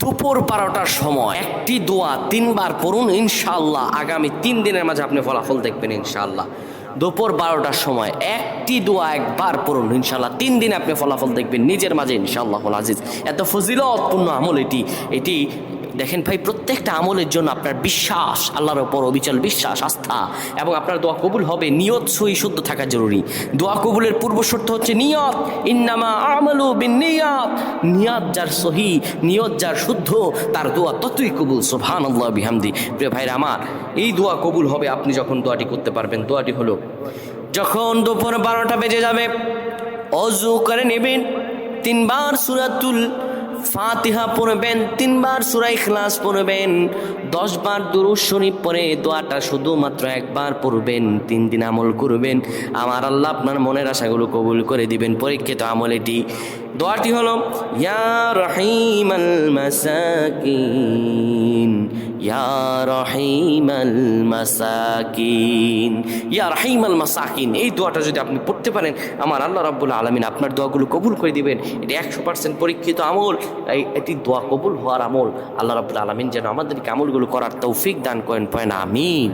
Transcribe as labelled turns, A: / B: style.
A: দুপুর 12টার সময় একটি দোয়া 3বার পড়ুন, ইনশাআল্লাহ আগামী 3 দিনের মাঝে আপনি ফলাফল দেখবেন ইনশাআল্লাহ। দুপুর 12টার সময় একটি দোয়া একবার পড়ুন, ইনশাআল্লাহ 3 দিনে আপনি ফলাফল দেখবেন নিজের মাঝে ইনশাআল্লাহুল আজিজ। এত ফজিলতপূর্ণ আমল এটি দেখেন ভাই, প্রত্যেকটা আমলের জন্য আপনার বিশ্বাস, আল্লাহর ওপর অবিচল বিশ্বাস, আস্থা, এবং আপনার দোয়া কবুল হবে নিয়ত সহি শুদ্ধ থাকা জরুরি। দোয়া কবুলের পূর্ব শর্ত হচ্ছে নিয়ত। ইন্নামা আমালু বিন্নিয়াত। নিয়ত যার সহি, নিয়ত যার শুদ্ধ, তার দোয়া ততই কবুল। সুবহানাল্লাহ বিহামদি। প্রিয় ভাইরা আমার, এই দোয়া কবুল হবে আপনি যখন দোয়াটি করতে পারবেন। দোয়াটি হলো, যখন দুপুর 12টা বেজে যাবে অজু করে নেবেন, 3বার সূরাতুল ফাতিহা পড়বেন, 3বার সূরা ইখলাস পড়বেন, 10 বার দুরূদ শরীফ পড়ে দোয়াটা শুধুমাত্র একবার পড়বেন। 3 দিন আমল করবেন, আমার আল্লাহ আপনার মনের আশাগুলো কবুল করে দিবেন। পরীক্ষিত আমল এটি। দোয়াটি হলো, ইয়া রহিমাল মাসাকিন, ইয়া রহিমাল মাসাকিন, ইয়া রহিমাল মাসাকিন। এই দোয়াটা যদি আপনি পড়তে পারেন, আমার আল্লাহ রাব্বুল আলামিন আপনার দোয়াগুলো কবুল করে দিবেন। এটি 100% পরীক্ষিত আমল। এটি দোয়া কবুল হওয়ার আমল। আল্লাহ রাব্বুল আলামিন যেন আমাদেরকে আমলগুলো করার তৌফিক দান করেন। পয়েন আমিন।